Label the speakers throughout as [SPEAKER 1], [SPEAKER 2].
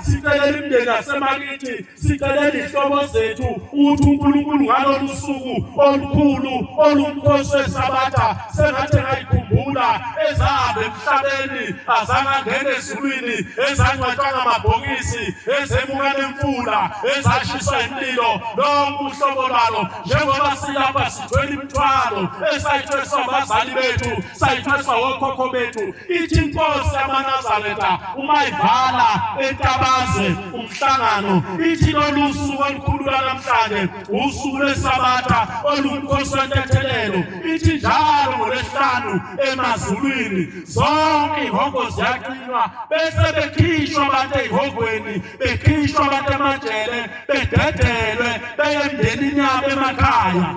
[SPEAKER 1] siyacela imindeni yasemakithi, sicela izihlobo zethu ukuthi uNkulunkulu ngalolu suku olukhulu olumkhosi weSabatha sengathi ngayikhumbula ezabe emhlabeni azange angene ezulwini ezangcwatshwa ngamabhokisi ezemuka nemfula ezashiswa imililo lonke uhlobo lwalo njengoba silapha sithwele imithwalo esayithweswa abazali bethu sayithweswa okhokho bethu ithi inkosi yamaNazaretha uma ivala entabaze umhlangano ithi lolu suku olukhulu namhlanje usuku lweSabatha olumkhosi wentethelelo ithi njalo ngolwesihlanu emazulwini zonke ihongo ziyaqinywa bese bekhishwa abantu ey'hongweni bekhishwa abantu emajele bededelwe beye emndenini yabo emakhaya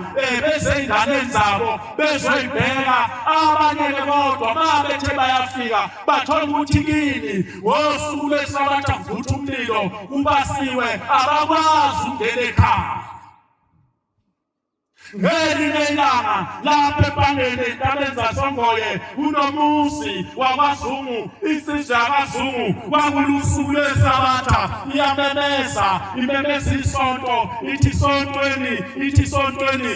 [SPEAKER 1] beze ey'nganeni zabo bezoyibheka abanye-ke kodwa ma bethe bayafika bathola ukuthi kini ngosuku lweSabatha kuvutha umlilo kubasiwe abakwazi ukungena ekhaya. Ngelinye ilanga lapha eBhangeni entabeni zaSongoye unomuzi wakwaZungu isizwe yakwaZungu kwakulusuku lweSabatha iyamemeza imemeza isonto ithi isontweni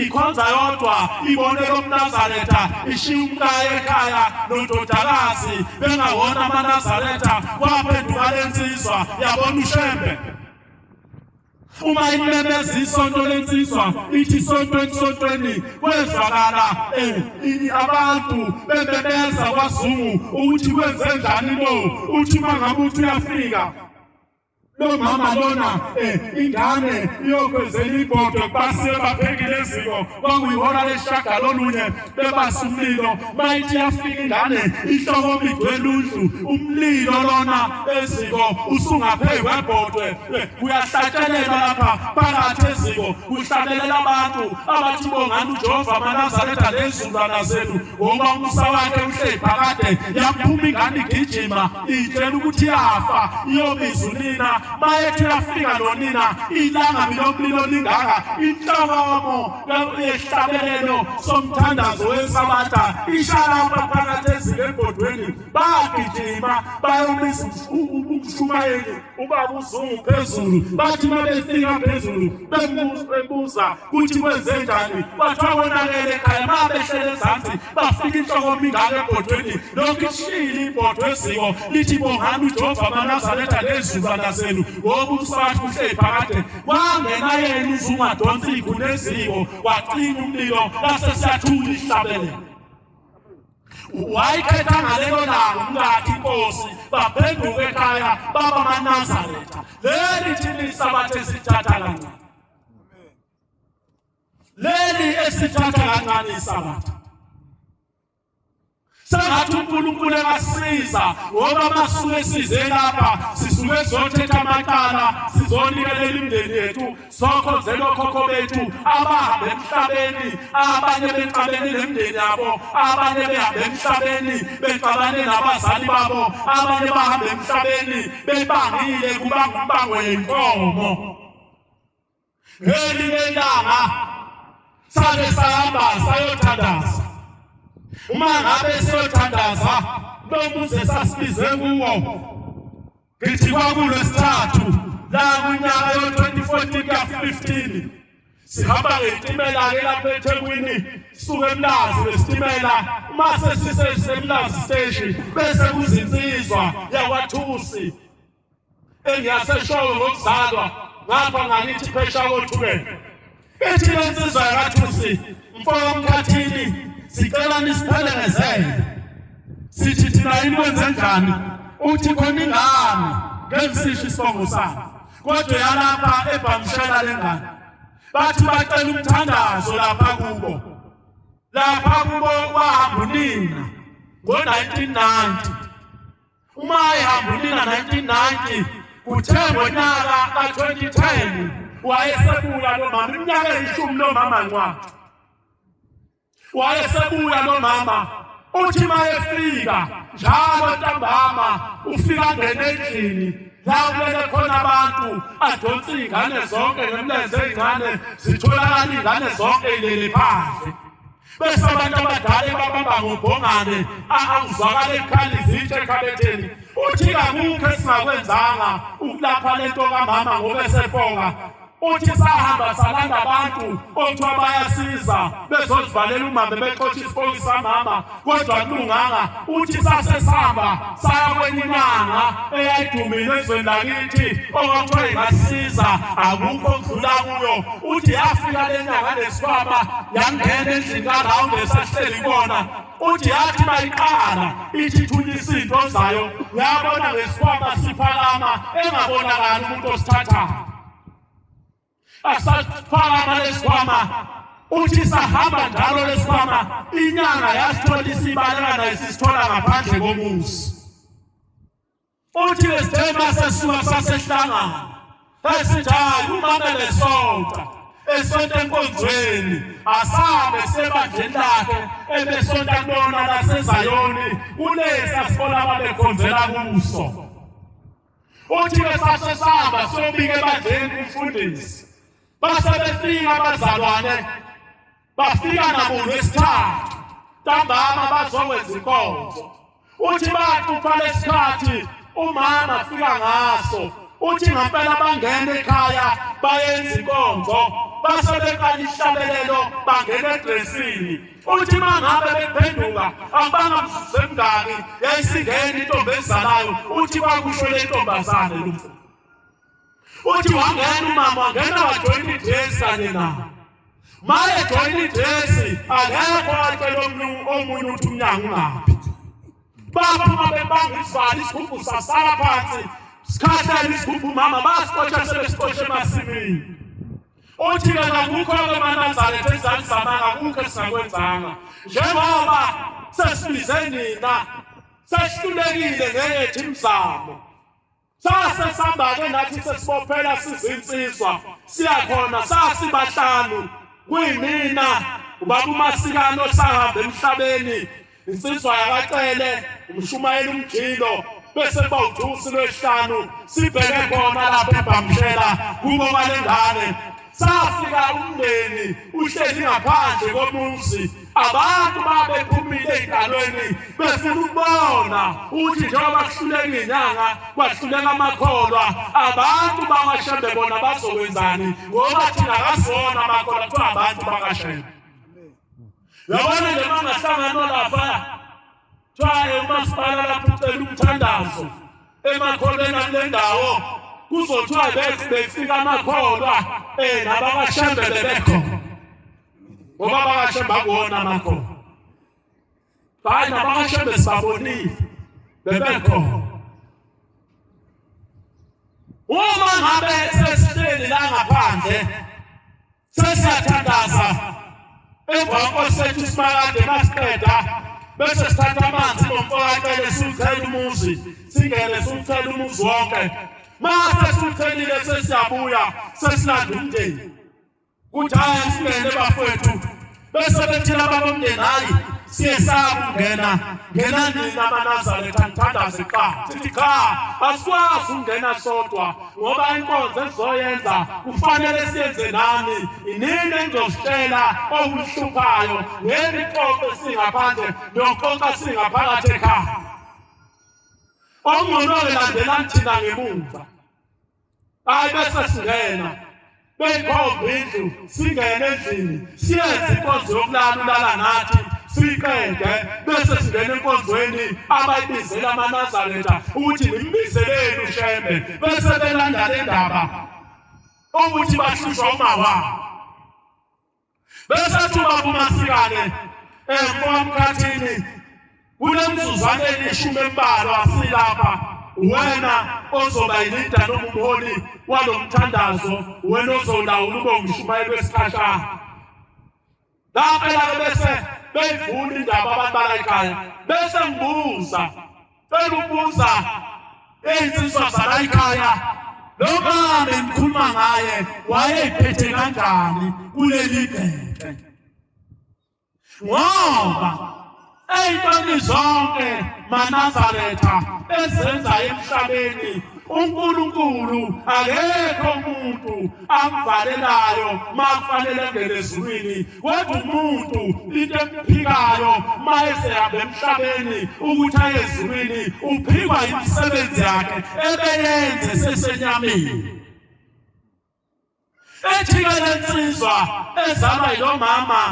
[SPEAKER 1] ikhonza yodwa ibone loMnazaretha ishiya umkaya ekhaya nododakazi bengawona amaNazaretha kwaphenduka lensizwa yabona uShembe. Uma imemeza isonto lensizwa ithi isontweni kwezwakala abantu bememeza kwaZungu ukuthi kwenze njani lo uthi mangabe uthi uyafika lo mama lona ingane iyokwenzela ibhodwe basiwe baphekile eziko kwakuyihora lesishagalolunye bebasumlilo mayithi yafika ingane ihloko igcwele undlu umlilo lona eziko usungaphezu kwebhodwe kuyahlatshelelwa lapha phakathi eziko kuhlabelela abantu abathi bongani uJehova amaNazaretha lezulwana zenu ngoba umusa wakhe uhle phakade yaphuma ingane igijima itshela ukuthi yafa iyobiza unina mayethi yafika nonina ilanga milomlilo lingaka inhlokomo yehlabelelo somthandazo weSabatha ishalapha phakathi ezibhodweni bagijima bayomisa uMshumayeli ubaba uZungu phezulu bathi mabefika phezulu bebuza ukuthi kwenze njani bathiwa konakele ekhaya mabehlele ezansi bafika inhlokomo ingaka ebhodweni lokhu ishila ibhodwe eziko lithi bongani uJehova amaNazaretha lezulwana zenu ngoba uSabatha uhle phakade wangena yena uZungu adonsa ikhuni eziko wacinya umlilo lasesiyathula ihlabelelo. Wayikhetha ngalelo langa umkakhe inkosi baphenduka ekhaya baba amaNazaretha leli thini iSabatha esithatha kancane leli esithatha kancane iSabatha sengathi uNkulunkulu engasiza ngoba masuke size lapha sisuke sizothetha amacala sizonikelela imindeni yethu sokhonzela okhokho bethu abahambe emhlabeni abanye bexabene nemindeni yabo abanye behambe emhlabeni bexabane nabazali babo abanye bahambe emhlabeni bebangile kuba ngumbango yenkomo. Ngelinye ilanga sake sahamba sayothandaza uma ngabe siyothandaza lomuzi esasibize kuwo ngithi kwakulwesithathu la kunyaka yo-2014 ka-15 sihamba ngezitimela-ke lapha eThekwini sisuke eMlazi ngesitimela uma sesiseMlazi station bese kuzinsizwa yakwaThusi engiyaseshowe ngokuzalwa ngapha ngakithi phesha kothukela ethi le nsizwa yakwaThusi mfowomkhathini sicela nisiphelezele sithi thina yini kwenze njani uthi khona ingane ngemsisho isibongo sami kodwa yalapha eBhamshela lengane bathi bacela umthandazo lapha kubo wahamba unina ngo-1990 uma ehamba unina 1990 kuthe ngonyaka ka-2010 wayesebuya lo mama iminyaka eyishumi lo mama ncwadi wayesebuya lo mama uthi mayefika njalo ntambama ufika ngene endlini la kumele khona abantu adonsa iy'ngane zonke ngemlenze ey'ncane zitholakala iy'ngane zonke ilele phandle bese abantu abadala babamba ngobhongane awuzwakala ekhali zitshe ekhabetheni uthi akukho esingakwenzanga ukulapha lento kamama ngoba esefoka uthi sahamba salanda abantu okuthiwa bayasiza bezozivalela umama bexoxa isipoki samama kodwa kulunganga uthi sasesihamba saya kwenye inyanga eyayidumile ezweni lakithi okuthiwa ingasiza akukho okudlula kuyo uthi yafika le nyanga lesikhwama yangena endlini kaRawundi esahleli kona uthi yathi mayiqala ithi thunyisa izinto zayo yabona ngesikhwama siphakama engabonakali umuntu osithathayo asaphakama lesikhwama uthi sahamba njalo lesikhwama inyanga yasithola isibaleka nayo sisithola ngaphandle komuzi uthi lesithema sesuka sasehlangana esithi umama lesonta esonta enkonzweni asabe sebandleni lakhe ebesonta kubona laseZayoni kulesa sikole ababekhonzela kuso uthi besasesihamba siyobika ebandleni umfundisi base befika abazalwane bafika nabo lesithathu ntambama bazokwenza inkonzo uthi bathupha lesikhathi umama afika ngaso uthi ngempela bangena ekhaya bayenza inkonzo base beqala ihlabelelo bangena edressini uthi mangabe bephenduka abanga msemngani yayisingena intombi ezalayo uthi bakusho le ntombazane lumfu uthi wangena umama wangena wajoyina idress kanye naye maye joyina idress akekho atshela omunye uthi umnyango ungaphi baphuma bebanga isivalo isigubhu sasala phansi sikhahlela isigubhu mama basikotsha sebesikotshe emasimini uthi ke akukho-ke maNazaretha ezalisamanga akukho esingakwenzanga njengoba sesibize nina sesihlulekile ngeyethu imizamo sasesihamba-ke nathi sesibophela sizinsizwa siyakhona sasibahlanu kuyimina ubaba uMasikane osahamba emhlabeni insizwa yakacele umshumayeli umjilo bese bawujusi lwesihlanu sibheke khona lapho eBhamshela kubo balengane safika umndeni uhleli ngaphandle komuzi abantu babephumile ezigalweni befuna ukubona uthi njengoba kuhluleka inyanga kwahluleka amakholwa abantu bakaShembe bona bazokwenzani ngoba thina akasona amakholwa kuthiwa abantu bakaShembe yabona nje mangahlangana lapha twaye umasipala lapho ucela umthandazo emakholweni kule ndawo kuzothiwa befika amakholwa nabakaShembe bebekhona ngoba abakaShembe akuwona amakholwa hayi nabakaShembe sibabonile bebekhona uma ngabe sesihleli la ngaphandle sesiyathandaza emva kosethu isimakade masiqeda bese sithatha amanzi nomfowakele siwuthela umuzi singene siwuthela umuzi wonke mase siwuthelile sesiyabuya sesilanda umndeni kuthi hayi singene bafowethu bese bethina babomndeni hayi siyesaba ukungena ngenani amaNazaretha ngithandaze qha sithi cha asikwazi ukungena sodwa ngoba inkonzo ezoyenza kufanele siyenze nami inini engizositshela okuhluphayo ngemixoxo singaphandle nokonke singaphakathi ekhaya ongcono-ke landelani thina ngemumva hayi bese singena beyikhomba indlu singene endlini siyenze inkonzo yokulala ulala nathi siqede bese singena enkonzweni abayibizela amaNazaretha ukuthi nimbizeleni uShembe bese belanda le ndaba ukuthi bahlushwa umawabo bese thuba kuMasikane emfowamkhathini kunemzuzwane elishumi embalwa silapha wena ozoba yilida noma umholi walomthandazo wena ozolawula ube umshumayeli wesikhashana lapha bese beyivula indaba abantu balayikhaya bese ngibuza belubuza insizwa zalayikhaya lo mama engikhuluma ngaye wayephethe kanjani kuleli gede ngoba ey'ntoni zonke maNazaretha ezenza emhlabeni uNkulunkulu akekho umuntu amvalelayo makufanele ngene ezulwini kodwa umuntu into emphikayo mayese yabe emhlabeni ukuthi aye ezulwini uphikwa imisebenzi yakhe ebeyenze sesenyameni ethike lensizwa ezalwa yilo mama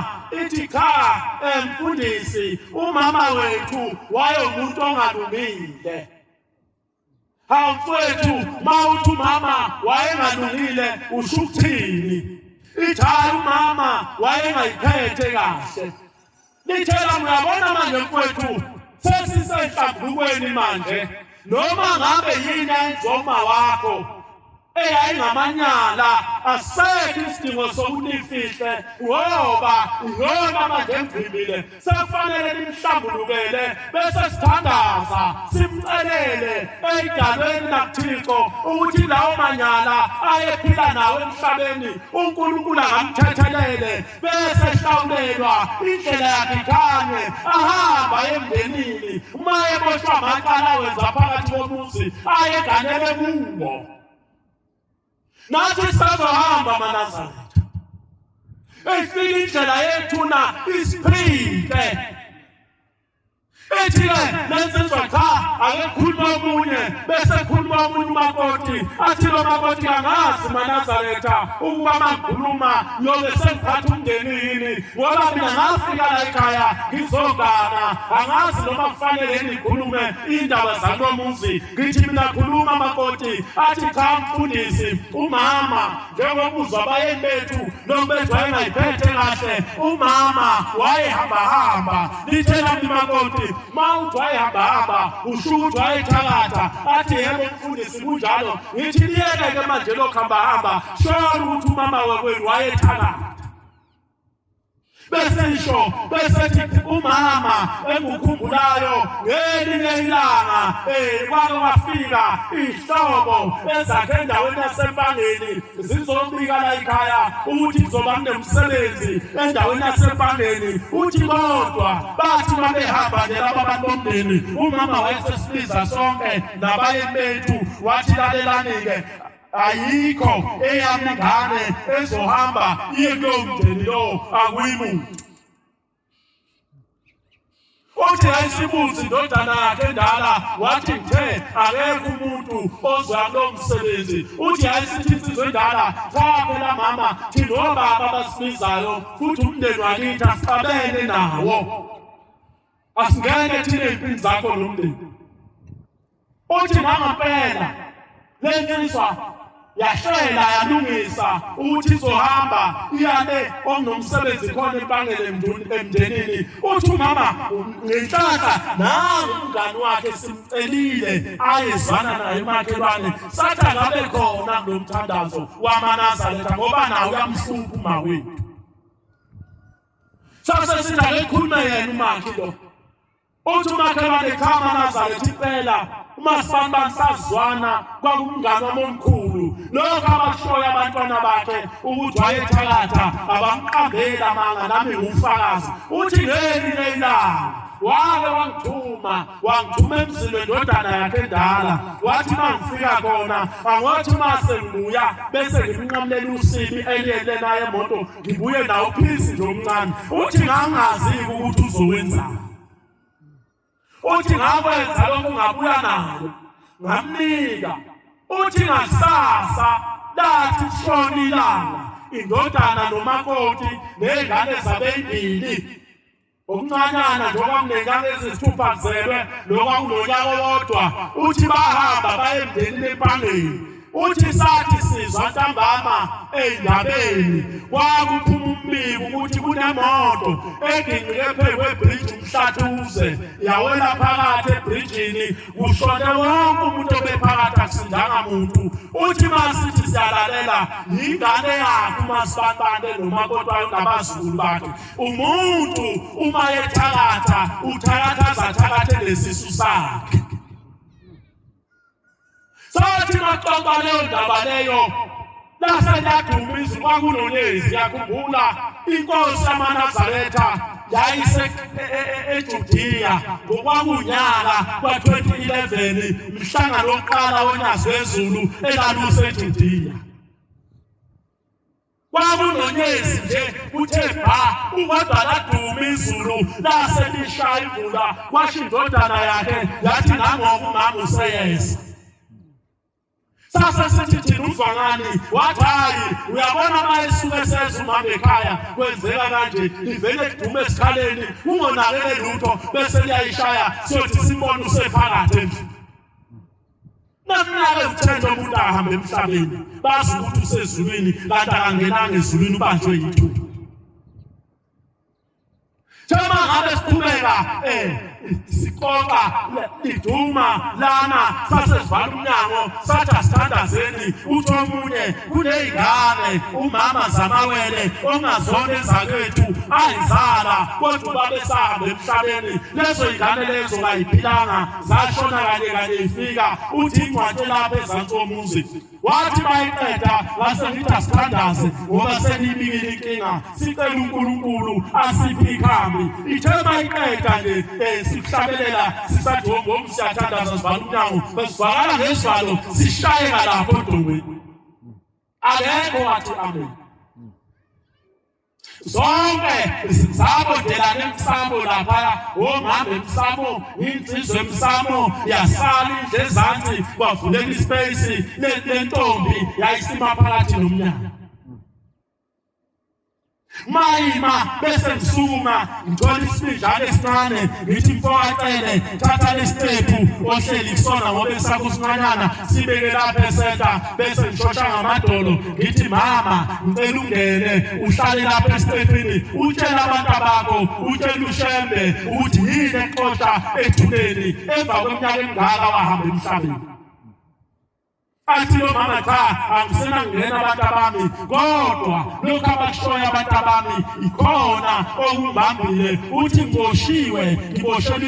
[SPEAKER 1] ithi cha mfundisi umama wethu wayengumuntu ongalungile Hawufethu mawuthi umama wayengalungile usho ukuthini ithi umama wayengayiphethe kahle lithela uyabona manje mfowethu sesisehlambukweni manje noma ngabe yini ayizoma wakho eyayingamanyala asekho isidingo sokunifihle ngoba yona manje emvimile sekufanele nimhlambulukele bese sithandaza simcelele eyidalweni nakuThixo ukuthi lawo manyala ayephila nawe emhlabeni uNkulunkulu akamthethelele bese hlawulelwa indlela yakhe ikhanye ahamba emndenini uma eboshwa amacala wenza phakathi komuzi ayeganele kuwo nathi sizohamba maNazaretha efika indlela yethuna isiphinde ethi lensizwa cha akekhuluma omunye bese khuluma omunye umakoti athi lo makoti angazi maNazaretha ukuba makhuluma yobe sengiphatha umndenini ngoba mina ngafika la ekhaya ngizogana angazi noma kufanele ngikhulume indaba zalomuzi ngithi mina khuluma makoti athi cha mfundisi umama njengokuzwa abayeni bethu nombethu wayengayiphethe kahle umama wayehamba lithela makoti mawuthi wayehamba usho ukuthi wayethakatha athi yebo mfundisi kunjalo ngithi liyeke manje lokuhamba shona ukuthi umama wakwenu wayethakatha bese umama engukhumbulayo ngelinye ilanga kwake kwafika ihlobo ezakhe endaweni yasempangeni zizobika la ekhaya ukuthi kuzoba kunemsebenzi endaweni yasempangeni uthi kodwa bathi mabehamba nje laba abantu bomndeni umama wayesesibiza sonke nabayeni bethu wathi lalelani-ke ayikho eyami ingane ezohamba iye kulowo mndeni lo akuyimuntu uthi ayisibuzi indodana yakhe endala wathi ngithe akekho umuntu ozwa lo msebenzi uthi ayisithi insizwa endala cha phela mama thina obaba abasibizayo futhi umndeni wakithi asixabene nawo asingeke thina ey'mpini zakho nomndeni uthi nangempela lensizwa yahlela yalungisa ukuthi izohamba iyale okunomsebenzi khona empangele emndenini uthi umama ngenhlahla nangu umngani wakhe simcelile ayezwana naye umakhelwane sathi angabe khona kulomthandazo wamaNazaretha ngoba nawe uyamhlupha uma wethu sasesithi akekhulume yena umakhi lo uthi umakhelwane cha maNazaretha impela umasibani sazwana kwakumngane wami omkhulu lokho abashoya abantwana bakhe ukuthi wayethakatha abamqambela amanga nami ngufakazi uthi ngelinye ilanga wake wangithuma emzini wendodana yakhe endala wathi mangifika khona angothi mase ngibuya bese ngimnqamulela usibi eliyele naye emoto ngibuye nawo phisi nje omncane uthi ngangazi ukuthi uzowenzani uthi ngakwenza lokhu ngabuya nayo ngamnika uthi ngasasa lathi shona ilanga indodana nomakoti nezingane zabeyibili okuncanyana njengoba kunengane ezisithupha kuzelwe lokwakulonyaka owodwa uthi bahamba baye emndenini empangeni uthi sathi sizwa ntambama ey'ndabeni kwakuphuma umbiko ukuthi kunemoto enginqike phezu kwebhriji umhlathuze yawela phakathi ebrijini kushone wonke umuntu obephakathi akusindanga muntu uthi masithi siyalalela yingane yakhe umasibandane nomakoti wayo nabazukulu bakhe umuntu uma yethakatha uthakatha athakathe lesisu sakhe sathi maxoxa leyo ndaba leyo lase laduma izulu kwakunonyezi yakhumbula inkosi yamaNazaretha yayise eJudiya ngokwakunyaka kwa-2011 umhlangano wokuqala wonyaka wezulu elaluse eJudiya. Kwakunonyezi nje uthe bha ukodwa laduma izulu lase lishaya imvula kwasho indodana yakhe yathi nangoku umama useyeza. Sasa sithi thina umvangani wathi hayi uyabona mayesuke seza umama ekhaya kwenzeka kanje livele kudume esikhaleni ungonakele lutho bese liyayishaya siyothi sibone usephakathi endlini. Namnake uthando umuntu ahambe emhlabeni bazi ukuthi usezulwini kanti akangenanga ezulwini ubanjwe yithutha. Thema ngabe siqhubeka sikoka iduma lana sasesivala umnyango sathi asithandazeni uthi omunye kuney'ngane umama zamawele ongazona ezakwethu ayizala kodwa ubabe sahamba emhlabeni lezo y'ngane lezo kayiphilanga zashona kanye ifika uthi ingcwatshe lapha ezansi komuzi. Wathi bayiqeda ngase ngithi asithandaze ngoba seniyibikile inkinga sicela uNkulunkulu asiphe ikhambi. Ithe bayiqeda nje sihlabelela sisathi ngoba siyathandaza sivala umnyango besivakala ngesivalo sishayeka lapho odongweni. Akekho wathi amen. Zonke zabondelana emsamo lapha omama emsamo insizwe emsamo yasala indle ezansi kwavuleka ispace lentombi yayisima phakathi nomnyango. Mayima bese ngisukuma ngithola isipinjana esincane ngithi mfowacele thatha lesitepu ohleli kusona ngoba esakusincanyana sibeke lapha esenta bese ngishosha ngamadolo ngithi mama ngicela ungene uhlale lapha esitepini utshela abantu bakho utshela uShembe ukuthi yini exoxa ethuleni emva kweminyaka emingaka wahamba emhlabeni. Athi lo mama cha angisenangena abantu bami kodwa lokho abashoya abantu bami ikhona okungibambile uthi ngiboshelwe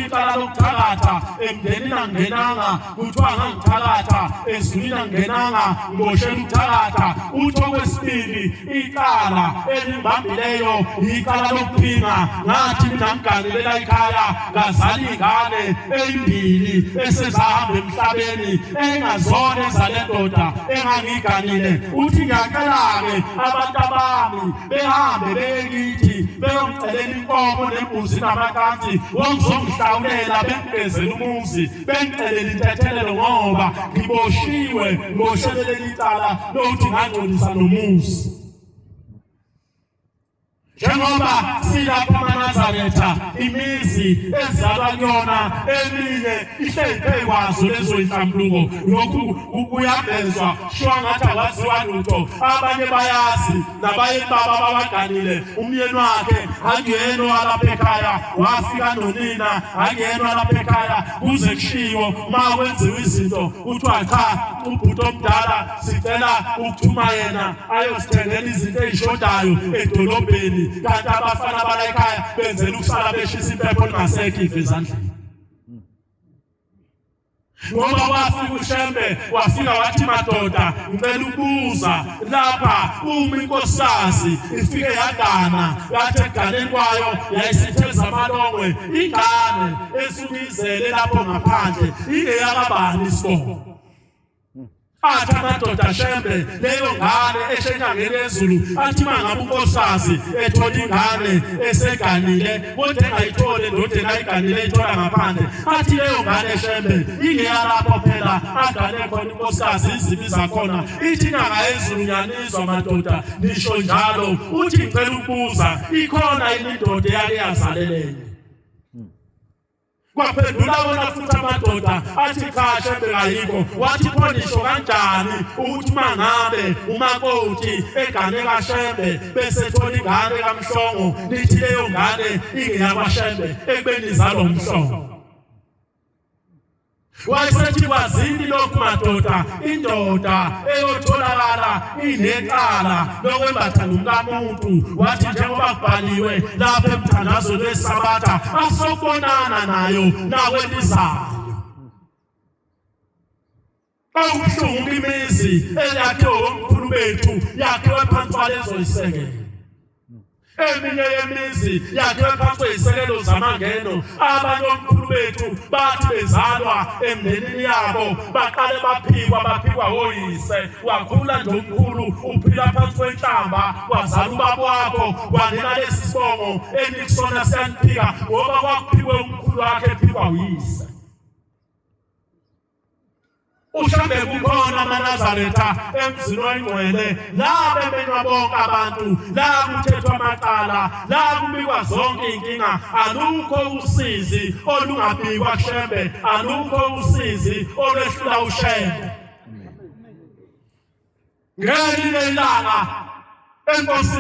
[SPEAKER 1] icala lokuthakatha emndenini angenanga kuthiwa ngangithakatha ezulwini angenanga ngiboshelwe ukuthakatha. Uthi okwesibili icala elingibambileyo icala lokuphinga ngathi mina ngiganilela ekhaya ngazala iy'ngane ey'mbili esezahamba emhlabeni engazona ezale ndoda engangiganile. Uthi ngiyacela-ke abantu bami behambe bekithi beyongicelela inkomo nembuzi namakansi wongizongihlawulela bengigezele umuzi bengicelele intethelelo ngoba ngiboshelele icala lokuthi ngangcolisa nomuzi. Njengoba silapha eNazaretha imizi ezalwa kuyona eminye ihleyiphe kwazo lezo inhlambuluko lokhu kuyabezwa shwa ngathi awaziwa lutho. Abanye bayazi nabayeni baba babaganile umyeni wakhe angiyena walapha ekhaya wafika nonina angiyena walapha ekhaya kuze kushiwo ma kwenziwa izinto kuthiwa cha ubhuti omdala sicela ukuthuma yena ayosithengela izinto ey'shodayo edolobheni kanti abafana bala ekhaya benzela ukusala beshisa impepho lingasekho ife ezandleni. Ngoba wafika uShembe wafika wathi madoda ngicela ukubuza lapha uma inkosikazi ifike yagana yathi eganeni kwayo yayisitheza amalongwe ingane esukizele lapho ngaphandle ingeyakabani isibongo. Athi amadoda Shembe leyo ngane eshenyangeni ezulu athi mangabe unkosikazi ethola ingane eseganile kodwa engayithole ndoda ayiganile ethola ngaphandle athi leyo ngane Shembe ingeyalapho phela agane khona unkosikazi izibi zakhona ithi nyanga ezulu nyanizwa madoda nisho njalo. Uthi ngicela ukubuza ikhona indoda eyake yazalelene. Kwaphendula wona futhi amadoda athi cha Shembe kayikho. Wathi pho nisho kanjani ukuthi mangabe umakoti egane kaShembe bese thola ingane kaMhlongo nithi leyo ngane ingeyakwaShembe ekubeni izalwa uMhlongo. Wayesethi kwazini lokhu madoda indoda eyotholakala inecala lokwembatha nomkamuntu wathi njengoba kubhaliwe lapha emthandazweni weSabatha asokubonana nayo nakwelizayo. Awubuhlungu imizi elakhiwe omkhulu bethu yakhiwe phansi kwalezo isekelo. Eminye yemizi yakhiwe phansi kwezisekelo zamangeno. Abanye omkhulu bethu bathi bezalwa emndenini yabo baqale baphikwa oyise. Wakhula nje omkhulu uphila phansi kwenhlamba wazala ubaba wakho wanena lesibongo enikusona siyaniphika ngoba kwakuphiwe umkhulu wakhe ephikwa uyise. Ushambe kukhona amaNazaretha emzini oyingcwele la bemenywa bonke abantu, la kuthethwa amacala, la kubikwa zonke inkinga. Alukho usizi olungabikwa Shembe, alukho usizi olwehlula uShembe. Ngelinye ilanga enkosi